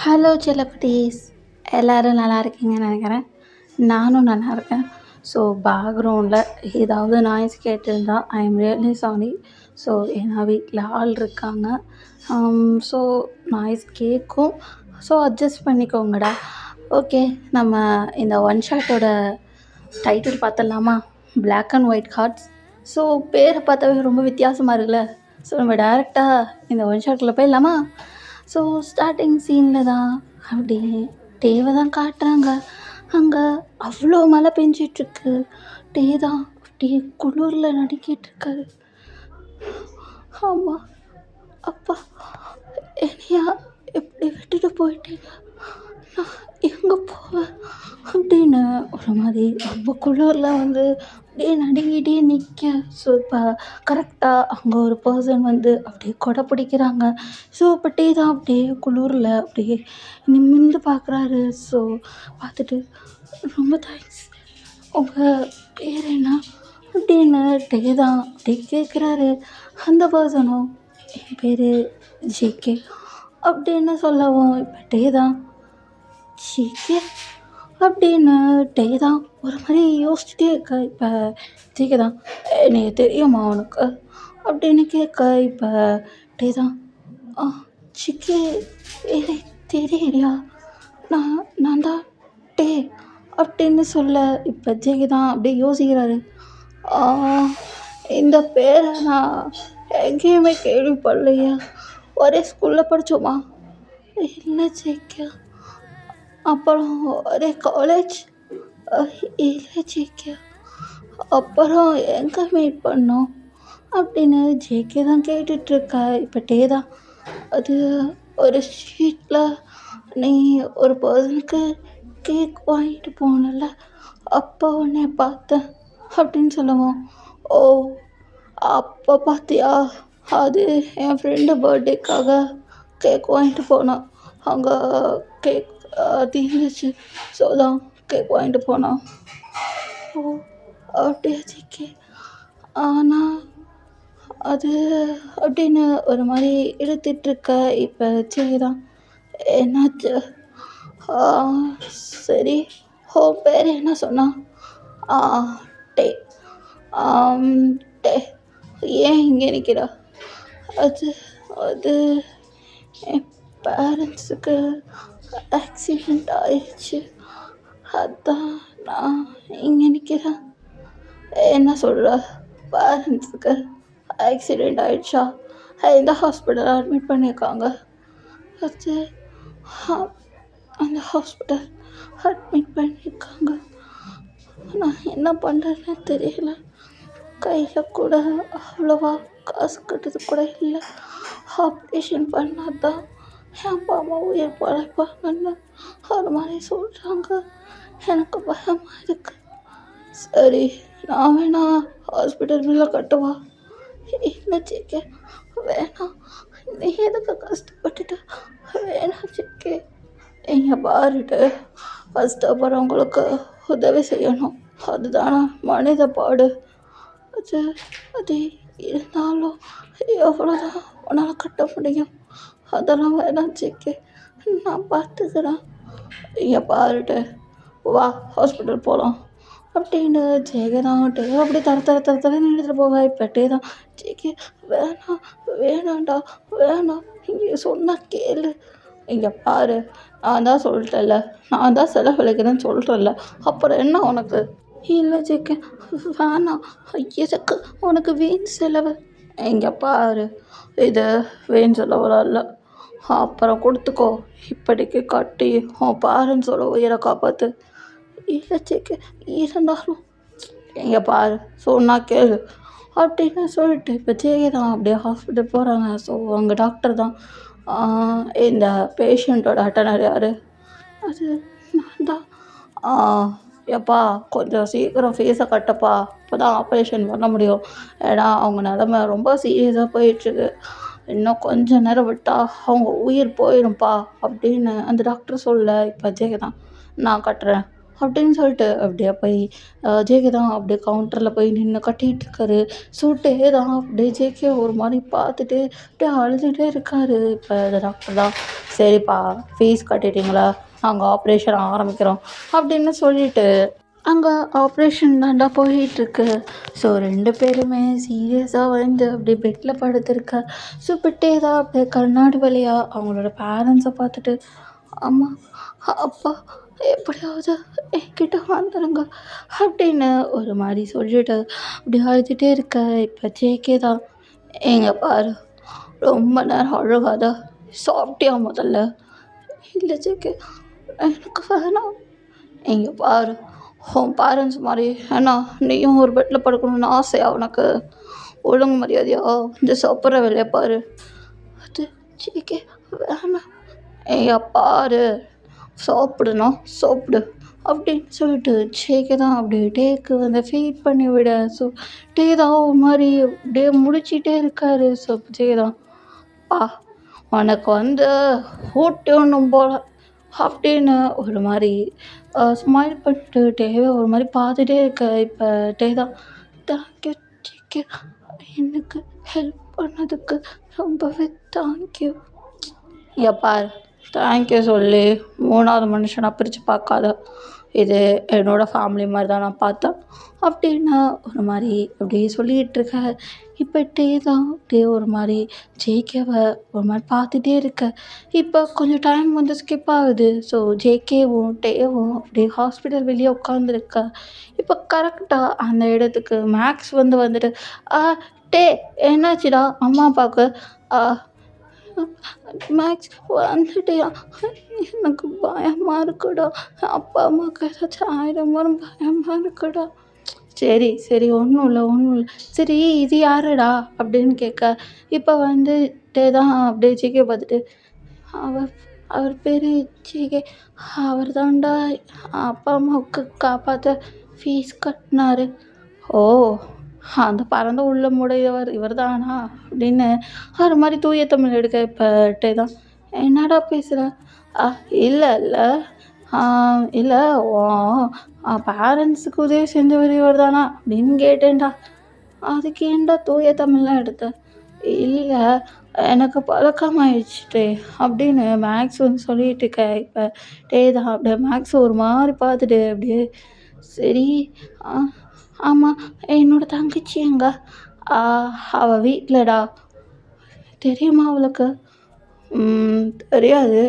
Hello செல்லக்குட்டீஸ்! எல்லோரும் நல்லா இருக்கீங்கன்னு நினைக்கிறேன். நானும் நல்லா இருக்கேன். ஸோ பேக்ரவுண்டில் ஏதாவது நாய்ஸ் கேட்டிருந்தா I am really sorry. So ஏன்னா வீட்டில் ஆள் இருக்காங்க. ஸோ நாய்ஸ் கேட்கும். ஸோ அட்ஜஸ்ட் பண்ணிக்கோங்கடா. ஓகே, நம்ம இந்த ஒன் ஷாட்டோட டைட்டில் பார்த்துடலாமா? Black and White Hearts. So பேரை பார்த்தாவே ரொம்ப வித்தியாசமாக இருக்குல்ல. ஸோ நம்ம டேரெக்டாக இந்த ஒன் ஷாட்டில் போயிடலாமா? ஸோ ஸ்டார்டிங் சீனில் தான் அப்படியே டேவை தான் காட்டுறாங்க. அங்கே அவ்வளோ மழை பெஞ்சிட்ருக்கு. டே தான் அப்படியே குளிரில் நடுக்கிட்டுருக்காரு. ஆமாம், அப்பா என்னையா எப்படி விட்டுட்டு போயிட்டீங்க, நான் எங்கே போவேன் அப்படின்னு ஒரு மாதிரி ரொம்ப குளிரில் அப்படியே நடுங்கிட்டே நிற்க. ஸோ இப்போ கரெக்டாக அங்கே ஒரு பர்சன் அப்படியே கொடை பிடிக்கிறாங்க. ஸோ இப்போ டே தான் அப்படியே குளிரில் அப்படியே நிமிர்ந்து பார்க்குறாரு. ஸோ பார்த்துட்டு ரொம்ப தேங்க்ஸ், உங்கள் பேர் என்ன அப்படின்னு டே தான் அப்படியே கேட்குறாரு. அந்த பர்சனும் என் பேர் ஜேகே அப்படின்னு சொல்லவும் இப்போ டே தான் ஜேகே அப்படின்னு டே தான் ஒரு மாதிரி யோசிச்சுட்டே இருக்கா. இப்போ ஜேகே தான் எனக்கு தெரியுமா உனக்கு அப்படின்னு கேட்க. இப்போ டே தான் ஜேகே எனக்கு தெரியலையா, நான் தான் டே அப்படின்னு சொல்ல. இப்போ ஜேகே தான் அப்படியே யோசிக்கிறாரு. இந்த பேரை நான் எங்கேயுமே கேள்விப்படலையா, ஒரே ஸ்கூலில் படித்தோமா? இல்லை ஜேகே. அப்புறம் ஒரே காலேஜ்? இல்லை ஜேகே. அப்புறம் எங்கே மீட் பண்ணோம் அப்படின்னு ஜேகே தான் கேட்டுட்ருக்கா. இப்போ டே தான் அது ஒரு ஸ்ட்ரீட்டில் நீ ஒரு பர்சனுக்கு கேக் வாங்கிட்டு போனல, அப்போ உடனே பார்த்தேன் அப்படின்னு சொல்லுவோம். ஓ, அப்போ பார்த்தியா? அது என் ஃப்ரெண்டு பர்த்டேக்காக கேக் வாங்கிட்டு போனான். அங்கே கேக் தீர்ந்துச்சு. ஸோ தான் கேக் வாங்கிட்டு போனான். ஓ அப்படியா ஜேகே? ஆனால் அது அப்படின்னு ஒரு மாதிரி இழுத்துட்ருக்க. இப்போ ஜேகே தான் என்னாச்சு? சரி, உன் பேர் என்ன சொன்னா? டே. டே, ஏன் இங்கே நிற்கிறா? அது அது என் பேரண்ட்ஸுக்கு ஆக்சிடெண்ட் ஆயிடுச்சு, அதான் நான் இங்கே நிற்கிறேன். என்ன சொல்கிற? பேரண்ட்ஸுக்கு ஆக்சிடெண்ட் ஆயிடுச்சா? இந்த ஹாஸ்பிட்டல் அட்மிட் பண்ணியிருக்காங்க. அது அந்த ஹாஸ்பிட்டல் அட்மிட் பண்ணியிருக்காங்க. நான் என்ன பண்ணுறேன்னு தெரியல. கையில் கூட அவ்வளோவா காசு கட்டுறது கூட இல்லை. ஆப்ரேஷன் பண்ணால் தான் என் அப்பா அம்மா உயிர் பழைப்பாங்கன்னு ஒரு மாதிரி சொல்கிறாங்க. எனக்கு பயமாக இருக்குது. சரி, நான் வேணா ஹாஸ்பிட்டல் பில்லை கட்டுவா? இல்லை ஜேகே, வேணாம். நீ எதுக்கு கஷ்டப்பட்டுட்டு? வேணாம் ஜேகே. நீங்கள் பாருட்டு, கஷ்டப்படுறவங்களுக்கு உதவி செய்யணும், அதுதானே மனித பாடு. அது இருந்தாலும் எவ்வளோதான் உன்னால் கட்ட முடியும்? அதெல்லாம் வேணாம் ஜேகே, நான் பார்த்துக்கிறேன். இங்கே பாருட்டு, வா ஹாஸ்பிட்டல் போகலாம் அப்படின்னு ஜேகே தான் அப்படி தர நின்றுட்டு போவா. இப்போ டே தான் ஜேகே வேணாம், வேணாண்டா, வேணாம், இங்கே சொன்னால் கேளு. இங்கே பாரு, நான் தான் சொல்லிட்டேன்ல, நான் தான் செலவழிக்கிறேன்னு சொல்லிட்டேன்ல, அப்புறம் என்ன உனக்கு? இல்லை ஜேகே, வேணாம். எதுக்கு உனக்கு வீண் செலவு? இங்கே பாரு, இது வீண் செலவெல்லாம் இல்லை, அப்புறம் கொடுத்துக்கோ. இப்படிக்கு கட்டி உன் பேரண்ட்ஸோட உயிரை காப்பாற்று. இல்லை ஜேகே, இருந்தாலும் இங்கே பாரு, சொன்னால் கேளு அப்படின்னு சொல்லிட்டு இப்போ ஜேகே தான் அப்படியே ஹாஸ்பிட்டல் போகிறாங்க. ஸோ அங்கே டாக்டர் தான் இந்த பேஷண்ட்டோட அட்டனர் யார்? அது நான் தான். எப்பா கொஞ்சம் சீக்கிரம் ஃபீஸை கட்டப்பா, அப்போ தான் ஆப்ரேஷன் பண்ண முடியும். ஏன்னா அவங்க நிலமை ரொம்ப சீரியஸாக போயிட்டுருக்கு. இன்னும் கொஞ்சம் நேரம் விட்டால் அவங்க உயிர் போயிடும்ப்பா அப்படின்னு அந்த டாக்டர் சொல்ல. இப்போ ஜேகே தான் நான் கட்டுறேன் அப்படின்னு சொல்லிட்டு அப்படியே போய் ஜேகே தான் அப்படியே கவுண்டரில் போய் நின்று கட்டிகிட்ருக்காரு. சூட்டே தான் அப்படியே ஜேகே ஒரு மாதிரி பார்த்துட்டு அப்படியே அழுதுகிட்டே இருக்காரு. இப்போ டாக்டர் தான், சரிப்பா ஃபீஸ் கட்டிட்டீங்களா, நாங்கள் ஆப்ரேஷன் ஆரம்பிக்கிறோம் அப்படின்னு சொல்லிட்டு அங்கே ஆப்ரேஷன் தாண்டா போயிட்டுருக்கு. ஸோ 2 பேருமே சீரியஸாக வந்து அப்படியே பெட்டில் படுத்திருக்க. ஸோ பெட்டே தான் அப்படியே கண்ணாடி வழியாக அவங்களோட பேரண்ட்ஸை பார்த்துட்டு, அம்மா அப்பா எப்படியாவது என்கிட்ட வந்துடுங்க அப்படின்னு ஒரு மாதிரி சொல்லிட்டு அப்படி அழுதுகிட்டே இருக்க. இப்போ ஜேகே தான், எங்க பாரு ரொம்ப நேரம் அழுகாத, சாப்பிட்டியா முதல்ல? இல்லை ஜேகே எனக்கு வேணாம். இங்கே பாரு, உன் பேரண்ட்ஸ் மாதிரி ஏன்னா நீயும் ஒரு பெட்டில் படுக்கணும்னு ஆசையா உனக்கு? ஒழுங்கு மரியாதையா இந்த சாப்பிட்ற வேலையை பாரு. அது ஜேகே வேணாம். ஐயா பாரு, சாப்பிடுனா சாப்பிடு அப்படின்னு சொல்லிட்டு ஜேகே தான் அப்படியே டேக்கு வந்து ஃபீட் பண்ணி விட. ஸோ டே தான் ஒரு மாதிரி அப்படியே முடிச்சிட்டே இருக்காரு. ஸோ ஜேகே தான், பா உனக்கு வந்து ஊட்டணும் போல அப்படின்னு ஒரு மாதிரி ஸ்மைல் பண்ணிட்டு டேவை ஒரு மாதிரி பார்த்துட்டே இருக்க. இப்போ டே தான், தேங்க்யூ ஜேகே, எனக்கு ஹெல்ப் பண்ணதுக்கு ரொம்பவே தேங்க்யூ. பார், தேங்க்யூ சொல்லி 3வது மனுஷனாக பிரித்து பார்க்காத, இது என்னோடய ஃபேமிலி மாதிரி தான் நான் பார்த்தேன் அப்படின்னு ஒரு மாதிரி அப்படியே சொல்லிகிட்ருக்க. இப்போ டே தான் அப்படியே ஒரு மாதிரி ஜேகேவை ஒரு மாதிரி பார்த்துட்டே இருக்க. இப்போ கொஞ்சம் டைம் வந்து ஸ்கிப் ஆகுது. ஸோ ஜேகேவும் டேவும் அப்படியே ஹாஸ்பிட்டல் வெளியே உட்காந்துருக்க. இப்போ கரெக்டாக அந்த இடத்துக்கு மேக்ஸ் வந்துட்டு, டே என்னாச்சுடா அம்மா அப்பாவுக்கு? மேக்ஸ் வந்துட்டியா? எனக்கு பயமாக இருக்குடா, அப்பா அம்மாவுக்கு ஏதாச்சும் ஆயிரமாரும் பயமாக இருக்குடா. சரி சரி, ஒன்றும் இல்லை ஒன்றும் இல்லை. சரி இது யாருடா அப்படின்னு கேட்க. இப்போ வந்து டே தான் அப்படியே ஜேகே பார்த்துட்டு, அவர் அவர் பேர் ஜேகே, அவர் தான்டா அப்பா அம்மாவுக்கு காப்பாற்ற ஃபீஸ் கட்டினாரு. ஓ, அந்த பறந்த உள்ளமுடையவர் இவர் தானா அப்படின்னு ஒரு மாதிரி தூய தமிழ் எடுக்க. இப்போ டே தான், என்னடா பேசுகிற? இல்லை இல்லை இல்லை, பேரண்ட்ஸுக்கு உதவி செஞ்சவர் இவர் தானா அப்படின்னு கேட்டேன்டா. அதுக்கு ஏன்டா தூய தமிழ்லாம் எடுத்த? இல்லை எனக்கு பழக்கமாயிடுச்சு அப்படின்னு மேக்ஸ் வந்து சொல்லிட்டு இருக்க. இப்போ டே தான் அப்படியே மேக்ஸ் ஒரு மாதிரி பார்த்துட்டு அப்படியே, சரி ஆமாம் என்னோடய தங்கச்சி எங்க? அவள் வீட்டிலடா. தெரியுமா அவளுக்கு? தெரியாது,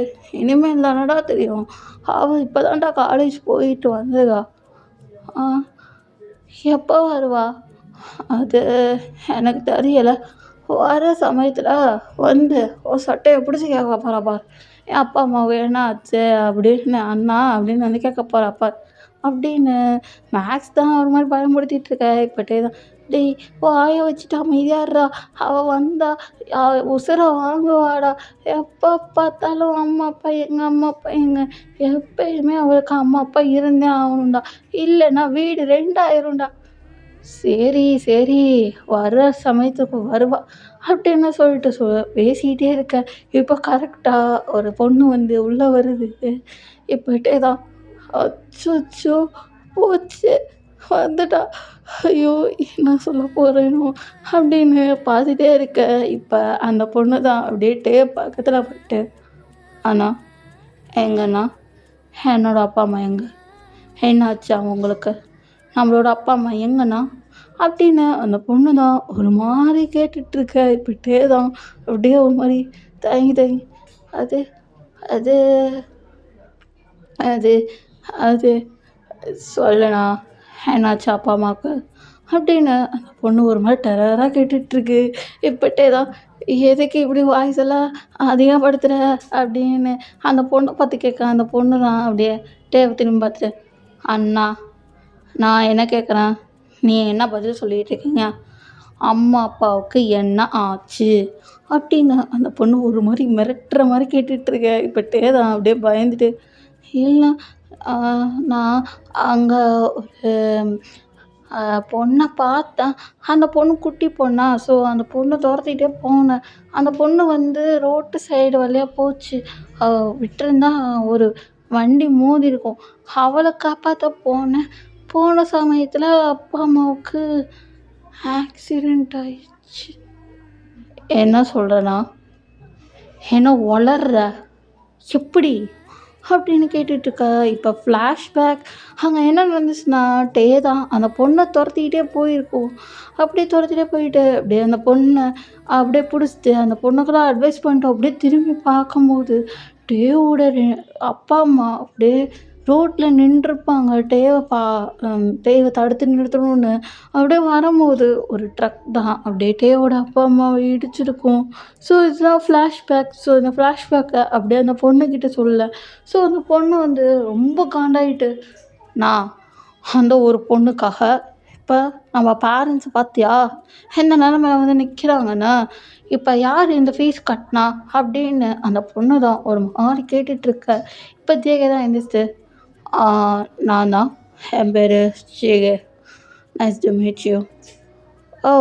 இனிமேல் தானடா தெரியும். அவள் இப்போ தான்டா காலேஜ் போயிட்டு வந்ததா. எப்போ வருவா? அது எனக்கு தெரியலை. வர சமயத்தில் வந்து ஒரு சட்டையை பிடிச்சி கேட்க போகிறா பார், என் அப்பா அம்மாவை என்ன ஆச்சு அப்படின்னு, அண்ணா அப்படின்னு வந்து கேட்க போகிறா பார் அப்படின்னு மேக்ஸ் தான் ஒரு மாதிரி பயன்படுத்திகிட்டு இருக்க. இப்போ டே தான், டேய் வாயை வச்சுட்டு அமைதியாடுறா, அவள் வந்தா உசுரை வாங்குவாடா. எப்போ பார்த்தாலும் அம்மா அப்பா எங்கள் அம்மா அப்பா எங்கள், எப்பயுமே அவளுக்கு அம்மா அப்பா இருந்தே ஆகணும்டா, இல்லைன்னா வீடு 2 ஆயிரும்டா. சரி சரி, வர்ற சமயத்துக்கு வருவா அப்படின்னு சொல்லிட்டு பேசிகிட்டே இருக்க. இப்போ கரெக்டாக ஒரு பொண்ணு வந்து உள்ளே வருது. இப்போட்டே தான், அச்சோ போச்சு வந்துட்டா, ஐயோ என்ன சொல்ல போகிறேனோ அப்படின்னு பார்த்துட்டே இருக்க. இப்போ அந்த பொண்ணு தான் அப்படியே பக்கத்தில் போயிட்டு, அண்ணா எங்கண்ணா, என்னோடய அப்பா அம்மா எங்கே? என்னாச்சு அவங்களுக்கு? நம்மளோட அப்பா அம்மா எங்கண்ணா அப்படின்னு அந்த பொண்ணு தான் ஒரு மாதிரி கேட்டுட்ருக்க. இப்படியே தான் அப்படியே ஒரு மாதிரி தயங்கி அது அது அது அது சொல்லண்ணா, என்னாச்சு அப்பா அம்மாவுக்கு அப்படின்னு அந்த பொண்ணு ஒரு மாதிரி டெரராக கேட்டுட்ருக்கு. இப்பட்டே தான், எதுக்கு இப்படி வாய்ஸ் எல்லாம் அதிகப்படுத்துகிற அப்படின்னு அந்த பொண்ணை பார்த்து கேட்க. அந்த பொண்ணு தான் அப்படியே திரும்பி பார்த்துட்டு, அண்ணா நான் என்ன கேட்குறேன், நீ என்ன பதில் சொல்லிகிட்டு இருக்கீங்க? அம்மா அப்பாவுக்கு என்ன ஆச்சு அப்படின்னு அந்த பொண்ணு ஒரு மாதிரி மிரட்டுற மாதிரி கேட்டுட்ருக்க. இப்பட்டே தான் அப்படியே பயந்துட்டு, இல்லை நான் அங்கே ஒரு பொண்ணை பார்த்தேன், அந்த பொண்ணு குட்டி பொண்ணா, ஸோ அந்த பொண்ணை துரத்திக்கிட்டே போனேன். அந்த பொண்ணு வந்து ரோட்டு சைடு வழியாக போச்சு, விட்டுருந்தா ஒரு வண்டி மோதியிருக்கும். அவளை காப்பாற்ற போனேன். போன சமயத்தில் அப்பா அம்மாவுக்கு ஆக்சிடெண்ட் ஆயிடுச்சு. என்ன சொல்கிறேன்னா, என்ன வளர்ற எப்படி அப்படின்னு கேட்டுட்ருக்க. இப்போ ஃப்ளாஷ்பேக் அங்கே என்ன நடந்துச்சுன்னா, டே தான் அந்த பொண்ணை துரத்திக்கிட்டே போயிருக்கோம். அப்படியே துரத்திட்டே போயிட்டு அப்படியே அந்த பொண்ணை அப்படியே பிடிச்சிட்டு அந்த பொண்ணுக்கெல்லாம் அட்வைஸ் பண்ணிட்டு அப்படியே திரும்பி பார்க்கும்போது டேவோட அப்பா அம்மா அப்படியே ரோட்டில் நின்றுருப்பாங்க. டேவை தடுத்து நிறுத்தணும்னு அப்படியே வரும்போது ஒரு ட்ரக் தான் அப்படியே டேவோட அப்பா அம்மாவை இடிச்சிருக்கும். ஸோ இதுதான் ஃப்ளாஷ்பேக். ஸோ இந்த ஃப்ளாஷ்பேக்கை அப்படியே அந்த பொண்ணுக்கிட்ட சொல்ல. ஸோ அந்த பொண்ணு ரொம்ப காண்டாயிட்டு, நான் அந்த ஒரு பொண்ணுக்காக இப்போ நம்ம பேரண்ட்ஸை பார்த்தியா எந்த நிலமையில நிற்கிறாங்கன்னா, இப்போ யார் இந்த ஃபீஸ் கட்டினா அப்படின்னு அந்த பொண்ணு தான் ஒரு மாதிரி கேட்டுட்ருக்க. இப்போ ஜேகே தான் எந்திரிச்சு, நான் தான், என் பேர் JK, nice to meet you. ஓ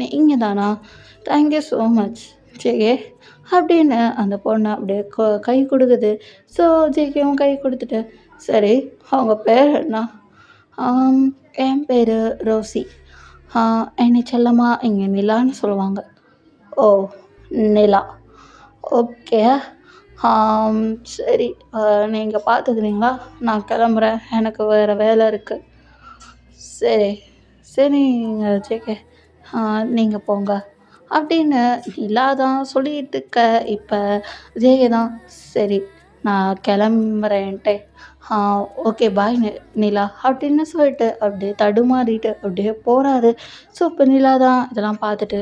நீங்கள் தானா, தேங்க்யூ ஸோ மச் ஜேகே அப்படின்னு அந்த பொண்ணு அப்படியே கை கொடுக்குது. ஸோ ஜேகேவும் கை கொடுத்துட்டு, சரி அவங்க பேர் என்ன? என் பேர் ரோசி. என்னை செல்லமாக இங்கே நிலான்னு சொல்லுவாங்க. ஓ நிலா, ஓகே. சரி, நீங்கள் பார்த்துக்கிறீங்களா? நான் கிளம்புறேன், எனக்கு வேறு வேலை இருக்குது. சரி சரிங்க ஜேகே, நீங்கள் போங்க அப்படின்னு நிலா தான் சொல்லிகிட்டு இருக்க. இப்போ ஜேகே தான், சரி நான் கிளம்புறேன்ட்டே, ஓகே பாய் நிலா அப்படின்னு சொல்லிட்டு அப்படியே தடுமாறிட்டு அப்படியே போகிறாரு. ஸோ இப்போ நிலா தான் இதெல்லாம் பார்த்துட்டு,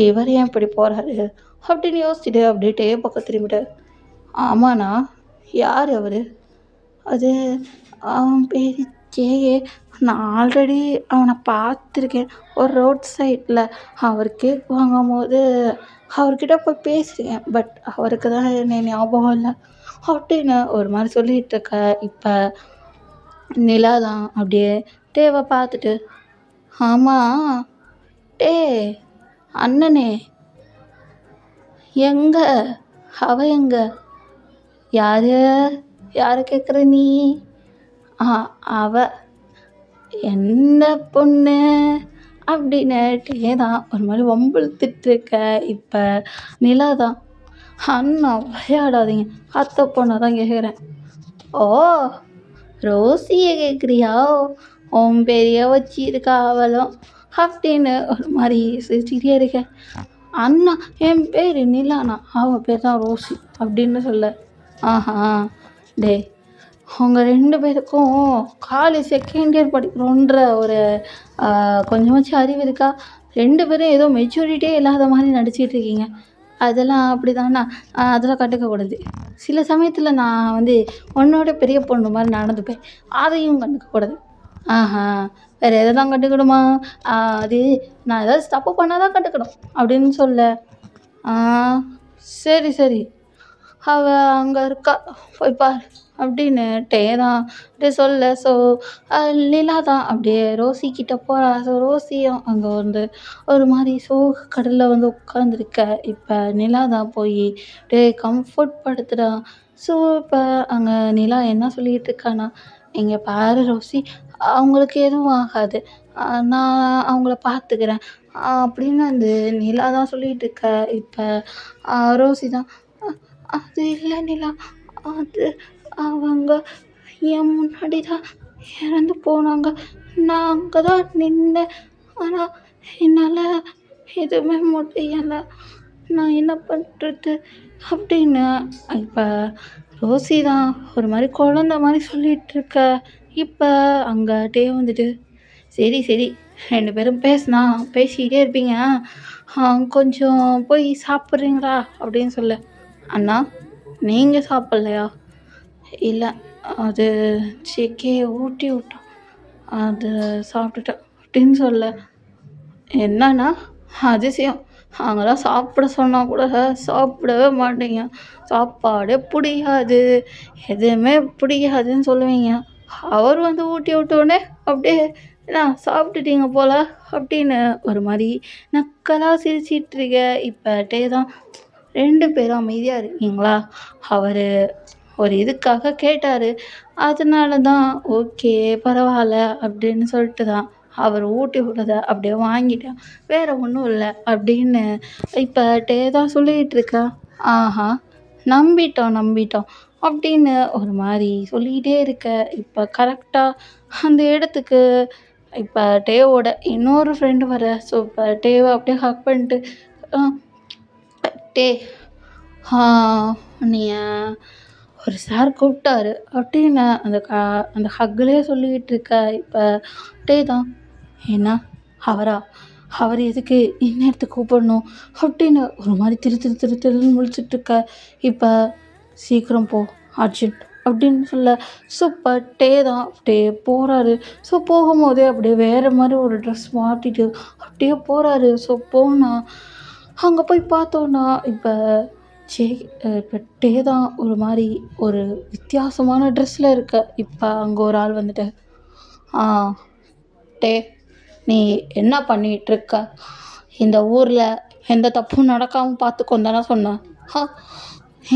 இவர் ஏன் இப்படி போகிறாரு அப்படின்னு யோசிச்சுட்டு அப்படியே பக்கம் திரும்பிட்டு, ஆமாண்ணா யார் அவர்? அது அவன் பேர் ஜேஏ. நான் ஆல்ரெடி அவனை பார்த்துருக்கேன் ஒரு ரோட் சைடில். அவர் கேக் வாங்கும்போது அவர்கிட்ட போய் பேசுகிறேன், பட் அவருக்கு தான் என்ன ஞாபகம் இல்லை அப்படின்னு ஒரு மாதிரி சொல்லிகிட்டு இருக்க. இப்போ நிலா தான் அப்படியே டேவை பார்த்துட்டு, ஆமாம் டே அண்ணனே எங்க, அவ எங்க, யாரை கேட்குற நீ? அவ எந்த பொண்ணு அப்படின்னு டே தான் ஒரு மாதிரி வம்பிழுத்துட்ருக்க. இப்போ நிலா தான், அண்ணா விளையாடாதீங்க, அத்தை பொண்ணை தான் கேட்குறேன். ஓ ரோசியை கேட்குறியா? உன் பெரிய வச்சிருக்கா அவளும் அப்படின்னு ஒரு மாதிரி சிரிச்சுக்கிட்டே இருக்க. அண்ணா என் பேர் நிலாண்ணா, அவள் பேர் தான் ரோசி அப்படின்னு சொல்ல. ஆஹா டே, அவங்க 2 பேருக்கும் காலேஜ் செகண்ட் இயர் படிக்கிறோன்ற ஒரு கொஞ்சமாச்சும் அறிவு இருக்கா? 2 பேரும் ஏதோ மெச்சூரிட்டியே இல்லாத மாதிரி நடிச்சிட்டு இருக்கீங்க. அதெல்லாம் அப்படி தானா? அதெல்லாம் கண்டுக்கக்கூடாது. சில சமயத்தில் நான் உன்னோட பெரிய பொண்ணு மாதிரி நடந்துப்பேன், அதையும் கண்டுக்கக்கூடாது. ஆஹா வேறு எதெல்லாம் கண்டுக்கணுமா? அது நான் ஏதாவது தப்பு பண்ணால் தான் கண்டுக்கணும் அப்படின்னு சொல்ல. சரி சரி, அவள் அங்கே இருக்கா, போய் பார் அப்படின்னு டே தான் அப்படியே சொல்ல. ஸோ நிலா தான் அப்படியே ரோசி கிட்ட போகிறா. ஸோ ரோசியும் அங்கே ஒரு மாதிரி சோக கடலில் உட்காந்துருக்க. இப்போ நிலா தான் போய் அப்படியே கம்ஃபர்ட் படுத்துகிறான். ஸோ இப்போ அங்கே நிலா என்ன சொல்லிகிட்டு இருக்கான்னா, இங்கே பாரு ரோசி, அவங்களுக்கு எதுவும் ஆகாது, நான் அவங்கள பார்த்துக்கிறேன் அப்படின்னு நிலா தான் சொல்லிகிட்டு இருக்க. இப்போ ரோசி தான், அது இல்லை நிலா, அது அவங்க என் முன்னாடி தான் இறந்து போனாங்க, நான் அங்கே தான் நின்றேன், ஆனால் என்னால் எதுவுமே முடியலை, நான் என்ன பண்ணுறது அப்படின்னு. இப்போ ரோசி தான் ஒரு மாதிரி குழந்த மாதிரி சொல்லிகிட்ருக்க. இப்போ அங்கே டே சரி சரி 2 பேரும் பேசிக்கிட்டே இருப்பீங்க, கொஞ்சம் போய் சாப்பிட்றீங்களா அப்படின்னு சொல்ல. அண்ணா நீங்கள் சாப்பிட்லையா? இல்லை, அது ஜேகே ஊட்டி விட்டோம், அது சாப்பிட்டுட்டேன் அப்படின்னு சொல்ல. என்னன்னா அதிசயம், அங்கெல்லாம் சாப்பிட சொன்னால் கூட சாப்பிடவே மாட்டீங்க, சாப்பாடே பிடிக்காது, எதுவுமே பிடிக்காதுன்னு சொல்லுவீங்க. அவர் ஊட்டி விட்டோடனே அப்படியே என்ன சாப்பிட்டுட்டீங்க போல் அப்படின்னு ஒரு மாதிரி நக்கலாக சிரிச்சிட்ருக்க. இப்போ டே தான், 2 பேரும் அமைதியா இருக்கீங்களா? அவரு ஒரு இதுக்காக கேட்டாரு. அதனால தான் ஓகே பரவால்ல அப்படின்னு சொல்லிட்டு தான் அவர் ஊட்டி விட்டத அப்படியே வாங்கிட்டேன். வேற ஒண்ணும் இல்ல அப்படின்னு இப்ப தான் சொல்லிட்டு இருக்கா. ஆஹா! நம்பிட்டோம், நம்பிட்டோம் அப்படின்னு ஒரு மாரி சொல்லிக்கிட்டே இருக்க, இப்ப கரெக்ட்டா அந்த இடத்துக்கு இப்ப டேவோட இன்னொரு ஃப்ரெண்டு வர. ஸோ இப்ப டேவ அப்படியே ஹக் பண்ணிட்டு, அ டே ஆ உன்னைய ஒரு சார் கூப்பிட்டாரு அப்படின்னு அந்த ஹக்குலயே சொல்லிக்கிட்டு இருக்க. இப்போ டே தான் என்ன அவரா அவர் எதுக்கு இந்நேரத்துக்கு கூப்பிடணும் அப்படின்னு ஒரு மாதிரி திரு திருன்னு முழிச்சிட்டு இருக்க. இப்போ சீக்கிரம் போ அர்ஜென்ட் அப்படின்னு சொல்ல. ஸோ இப்போ டே போகிறாரு. ஸோ போகும்போதே அப்படியே வேறு மாதிரி ஒரு ட்ரெஸ் மாட்டிட்டு அப்படியே போகிறாரு. ஸோ போனால் அங்கே போய் பார்த்தோன்னா இப்போ சே இப்போ தான் ஒரு மாதிரி ஒரு வித்தியாசமான ட்ரெஸ்ஸில் இருக்க. இப்போ அங்கே ஒரு ஆள் வந்துட்டு, ஆ டே நீ என்ன பண்ணிகிட்ருக்க? இந்த ஊரில் எந்த தப்பும் நடக்காமல் பார்த்துக்கோன்னு தானே சொன்னேன். ஹா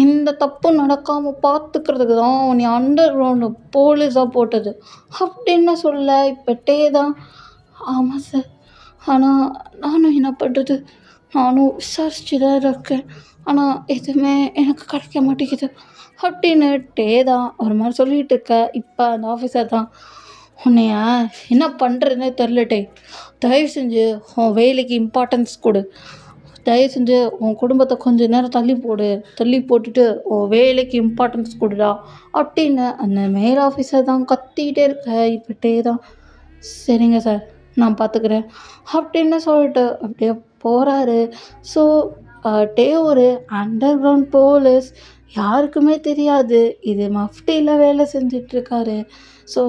எந்த தப்பும் நடக்காமல் பார்த்துக்கிறதுக்கு தான் நீ அண்டர் கிரவுண்டு போலீஸாக போட்டது அப்படின்னு சொல்ல. இப்போ தான், ஆமாம் சார், ஆனால் நானும் என்ன பண்ணுறது, நானும் விசாரிச்சு தான் இருக்கேன், ஆனால் எதுவுமே எனக்கு கிடைக்க மாட்டேங்குது அப்படின்னு தான் ஒரு மாதிரி சொல்லிகிட்டு இருக்க. இப்போ அந்த ஆஃபீஸர் தான், உன்னைய என்ன பண்ணுறதுனே தெரிலட்டே, தயவு செஞ்சு உன் வேலைக்கு இம்பார்ட்டன்ஸ் கொடு, தயவு செஞ்சு உன் குடும்பத்தை கொஞ்ச நேரம் தள்ளி போட்டுட்டு உன் வேலைக்கு இம்பார்ட்டன்ஸ் கொடுடா அப்படின்னு அந்த மேல் ஆஃபீஸர் தான் கத்திக்கிட்டே இருக்க. இப்போ தான், சரிங்க சார் நான் பார்த்துக்கிறேன் அப்படின்னு சொல்லிட்டு அப்படியே போகிறாரு. ஸோ ஒரு அண்டர் கிரவுண்ட் போலீஸ், யாருக்குமே தெரியாது இது மஃப்டியில் வேலை செஞ்சிட்ருக்காரு. ஸோ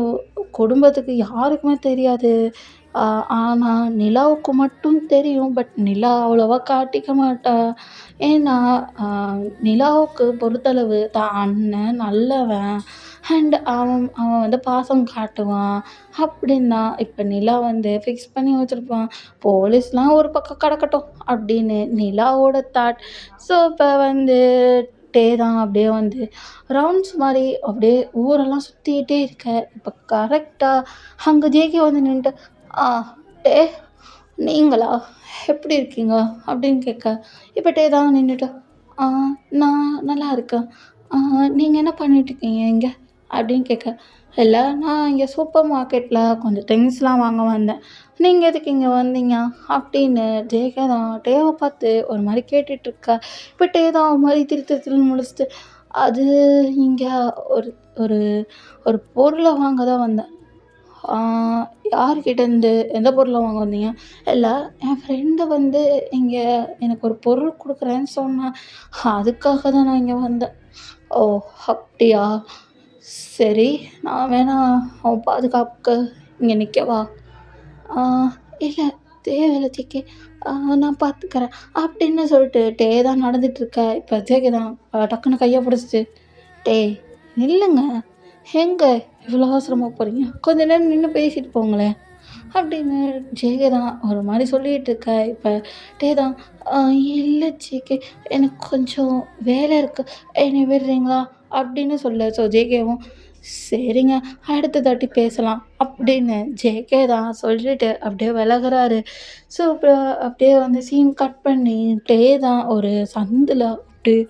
குடும்பத்துக்கு யாருக்குமே தெரியாது. ஆனால் நிலாவுக்கு மட்டும் தெரியும். பட் நிலா அவ்வளோவா காட்டிக்க மாட்டா. ஏன்னா நிலாவுக்கு பொறுத்தளவு தான் அண்ணன் நல்லவன் அண்ட் அவன் அவன் வந்து பாசம் காட்டுவான் அப்படின்னு தான் இப்போ நிலா வந்து ஃபிக்ஸ் பண்ணி வச்சுருப்பான். போலீஸ்லாம் ஒரு பக்கம் கிடக்கட்டும் அப்படின்னு நிலாவோட தாட். ஸோ இப்போ வந்து தான் அப்படியே வந்து ரவுண்ட்ஸ் மாதிரி அப்படியே ஊரெல்லாம் சுற்றிக்கிட்டே இருக்க. இப்போ கரெக்டாக அங்கே ஜேகே வந்து நின்றுட்டு, ஆ டே நீங்களா எப்படி இருக்கீங்க அப்படின்னு கேட்க. இப்போ தான் நின்றுட்டு, ஆ நான் நல்லா இருக்கேன், நீங்கள் என்ன பண்ணிகிட்ருக்கீங்க இங்கே அப்படின்னு கேட்க. இல்லை நான் இங்கே சூப்பர் மார்க்கெட்டில் கொஞ்சம் திங்ஸ்லாம் வாங்க வந்தேன், நீங்கள் எதுக்கு இங்கே வந்தீங்க அப்படின்னு ஜேகே தான் டேவை பார்த்து ஒரு மாதிரி கேட்டுட்ருக்க. இப்போ தான் ஒரு மாதிரி திருன்னு முடிச்சுட்டு, அது இங்கே ஒரு ஒரு ஒரு பொருளை வாங்க தான் வந்தேன். யார்கிட்டேருந்து எந்த பொருளை வாங்க வந்தீங்க? இல்லை என் ஃப்ரெண்டு வந்து இங்கே எனக்கு ஒரு பொருள் கொடுக்குறேன்னு சொன்னான், அதுக்காக தான் நான் இங்கே வந்தேன். ஓ அப்படியா, சரி நான் வேணா அவன் பாதுகாப்புக்கு இங்கே நிற்கவா? இல்லை தேவையில்லை ஜேகே, நான் பார்த்துக்கிறேன் அப்படின்னு சொல்லிட்டு தான் நடந்துகிட்ருக்க. இப்போ ஜேகே தான் டக்குன்னு கையை பிடிச்சிட்டு, இல்லைங்க, எங்கே இவ்வளோ அவசரமாக போகிறீங்க, கொஞ்ச நேரம் நின்று பேசிட்டு போங்களேன் அப்படின்னு ஜேகே தான் ஒரு மாதிரி சொல்லிகிட்டு இருக்க. இப்போ தான், இல்லை ஜேகே எனக்கு கொஞ்சம் வேலை இருக்குது, என்னை விடுறீங்களா அப்படின்னு சொல்ல. ஸோ ஜேகேவும், சரிங்க அடுத்த தாட்டி பேசலாம் அப்படின்னு ஜேகே தான் சொல்லிட்டு அப்படியே விலகுறாரு. ஸோ அப்புறம் அப்படியே வந்து சீன் கட் பண்ணி தான் ஒரு சந்தில் அப்படியே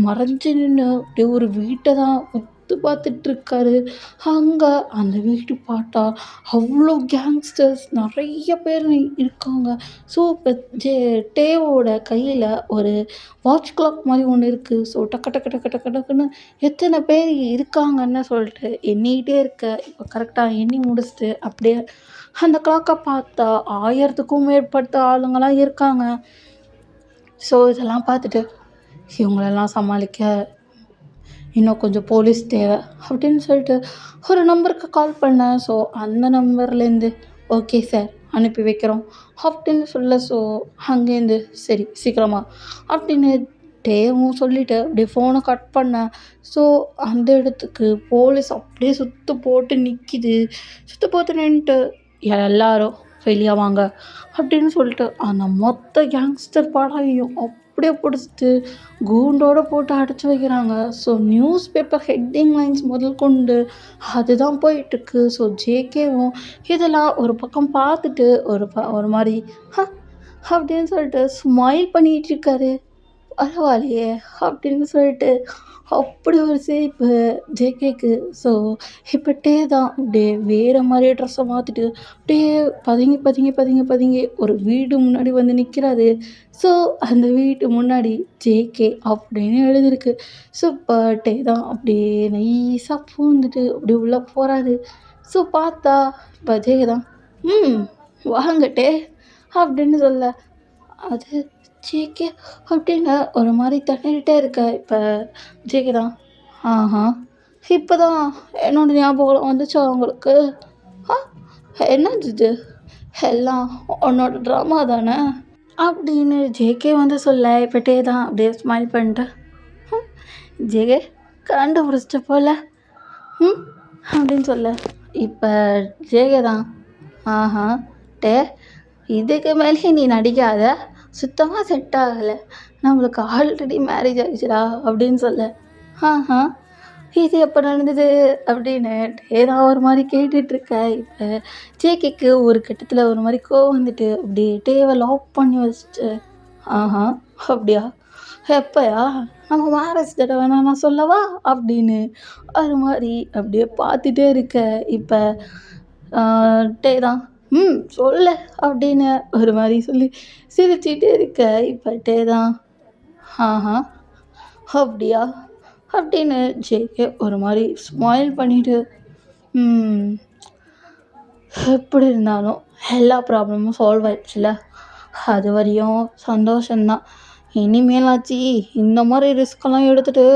மறைஞ்சு நின்று அப்படியே ஒரு வீட்டை தான் உத்து பார்த்துட்ருக்காரு. அங்கே அந்த வீட்டு பார்த்தா அவ்வளோ கேங்ஸ்டர்ஸ் நிறைய பேர் இருக்காங்க. ஸோ இப்போ டேவோட கையில் ஒரு வாட்ச் கிளாக் மாதிரி ஒன்று இருக்குது. ஸோ டக்குன்னு எத்தனை பேர் இருக்காங்கன்னு சொல்லிட்டு எண்ணிக்கிட்டே இருக்க. இப்போ கரெக்டாக எண்ணி முடிச்சுட்டு அப்படியே அந்த கிளாக்கை பார்த்தா 1000க்கும் மேற்பட்ட ஆளுங்களாம் இருக்காங்க. ஸோ இதெல்லாம் பார்த்துட்டு இவங்களெல்லாம் சமாளிக்க இன்னும் கொஞ்சம் போலீஸ் தேவை அப்படின்னு சொல்லிட்டு ஒரு நம்பருக்கு கால் பண்ணேன். ஸோ அந்த நம்பர்லேருந்து ஓகே சார் அனுப்பி வைக்கிறோம் அப்படின்னு சொல்ல. ஸோ அங்கேருந்து சரி சீக்கிரமா அப்படின்னு டேவும் சொல்லிவிட்டு அப்படியே ஃபோனை கட் பண்ணேன். ஸோ அந்த இடத்துக்கு போலீஸ் அப்படியே சுற்று போட்டு நிற்கிது. சுற்று போட்டு நின்றுட்டு எல்லாரும் வெளியே வாங்க அப்படின்னு சொல்லிட்டு அந்த மொத்த கேங்ஸ்டர் படையும் அப்படியே பிடிச்சிட்டு கூண்டோட போட்டு அடைச்சி வைக்கிறாங்க. So news paper heading lines முதல் கொண்டு அதுதான் போயிட்டுருக்கு. ஸோ ஜேகேவும் இதெல்லாம் ஒரு பக்கம் பார்த்துட்டு ஒரு மாதிரி அப்படின்னு சொல்லிட்டு ஸ்மைல் பண்ணிகிட்ருக்காரு. பரவாயில்லையே அப்படின்னு சொல்லிட்டு அப்படி ஒரு சிரிப்பு ஜேகேக்கு. ஸோ இப்போ தான் அப்படியே வேறு மாதிரி ட்ரெஸ்ஸை மாற்றிட்டு அப்படியே பதுங்கி பதுங்கி பதுங்கி பதுங்கி ஒரு வீடு முன்னாடி வந்து நிற்கிறாரு. ஸோ அந்த வீட்டு முன்னாடி ஜேகே அப்படின்னு எழுதிருக்கு. ஸோ பர்த்டே தான் அப்படியே நைஸாக பூந்துட்டு அப்படி உள்ளே போகிறாரு. ஸோ பார்த்தா இப்போ ஜேகே தான் வாங்கட்டே அப்படின்னு சொல்ல அது ஜேகே அப்படின்னு ஒரு மாதிரி தட்டிகிட்டே இருக்க. இப்போ ஜேகே தான் இப்போ தான் என்னோடய ஞாபகம் வந்துச்சா அவங்களுக்கு? என்னது இது எல்லாம் உன்னோட ட்ராமா தானே அப்படின்னு ஜேகே வந்து சொல்ல. இப்போ தான் அப்படியே ஸ்மைல் பண்ணிட்டு ஜேகே கண்டுபிடிச்சிட்ட போல அப்படின்னு சொல்ல. இப்போ ஜேகே தான் இதுக்கு மேலே நீ நடிக்காத, சுத்தமாக செட் ஆகலை, நம்மளுக்கு ஆல்ரெடி மேரேஜ் ஆகிடுச்சுடா அப்படின்னு சொல்ல. இது எப்போ நடந்தது அப்படின்னு ஏதாவது ஒரு மாதிரி கேட்டுட்ருக்க. இப்போ ஜேகேக்கு ஒரு கட்டத்தில் ஒரு மாதிரி கோவம் வந்துட்டு அப்படியே டேவை லாக் பண்ணி வச்சுட்டு அப்படியா எப்போயா நம்ம மேரேஜ் தடவை நான் சொல்லவா அப்படின்னு ஒரு மாதிரி அப்படியே பார்த்துட்டே இருக்க. இப்போ தான் சொல்ல அப்படின்னு ஒரு மாதிரி சொல்லி சிரிச்சிட்டே இருக்க. இப்போ தான் அப்படியா அப்படின்னு ஜேகே ஒரு மாதிரி ஸ்மைல் பண்ணிவிட்டு எப்படி இருந்தாலும் எல்லா ப்ராப்ளமும் சால்வ் ஆயிடுச்சுல, அது வரையும் சந்தோஷந்தான். இனிமேலாச்சு இந்த மாதிரி ரிஸ்கெல்லாம் எடுத்துகிட்டு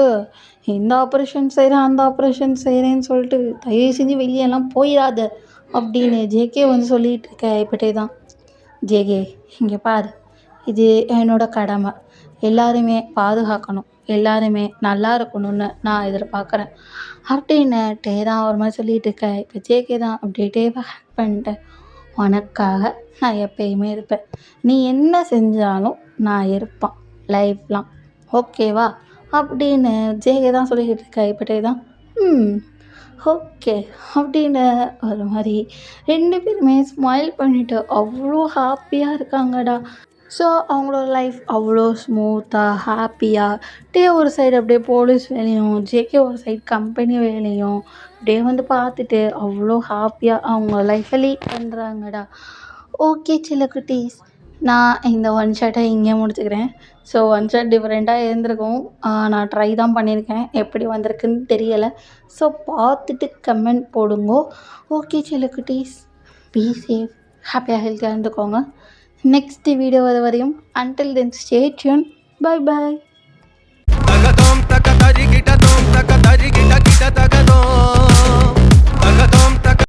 இந்த ஆப்ரேஷன் செய்கிறேன் அந்த ஆப்ரேஷன் செய்கிறேன்னு சொல்லிட்டு தயவு செஞ்சு வெளியெல்லாம் போயிடாத அப்படின்னு ஜேகே வந்து சொல்லிகிட்டு இருக்க. இப்பட்டே தான் ஜேகே இங்கே பாரு, இது என்னோடய கடமை, எல்லாருமே பாதுகாக்கணும், எல்லாருமே நல்லா இருக்கணும்னு நான் எதிர்பார்க்குறேன் அப்படின்னு தான் ஒரு மாதிரி சொல்லிகிட்டு இருக்க. இப்போ ஜேகே தான் அப்படியே டேவை ஹேக் பண்ணிட்டேன், உனக்காக நான் எப்பயுமே இருப்பேன், நீ என்ன செஞ்சாலும் நான் இருப்பேன் லைஃப்லாம், ஓகேவா அப்படின்னு ஜேகே தான் சொல்லிக்கிட்டு இருக்க. இப்பட்டே தான் ஓகே அப்படின்னு ஒரு மாதிரி 2 பேருமே ஸ்மைல் பண்ணிவிட்டு அவ்வளோ ஹாப்பியாக இருக்காங்கடா. ஸோ அவங்களோட லைஃப் அவ்வளோ ஸ்மூத்தாக ஹாப்பியாக ஒரு சைடு அப்படியே போலீஸ் வேலையும் ஜேகே ஒரு சைடு கம்பெனி வேலையும் அப்படியே வந்து பார்த்துட்டு அவ்வளோ ஹாப்பியாக அவங்க லைஃப்பை லீட் பண்ணுறாங்கடா. ஓகே சில குட்டீஸ், நான் இந்த ஒன் ஷாட்டை இங்கே முடிச்சுக்கிறேன். ஸோ ஒன் ஷாட் டிஃப்ரெண்ட்டாக இருந்திருக்கும், நான் ட்ரை தான் பண்ணியிருக்கேன், எப்படி வந்திருக்குன்னு தெரியலை. ஸோ பார்த்துட்டு கமெண்ட் போடுங்கோ. ஓகே சில குட்டீஸ், பி சேஃப், ஹாப்பியாக ஹெல்த்தியாக இருந்துக்கோங்க. நெக்ஸ்ட் வீடியோ வர வரையும் until then stay tune. Bye bye.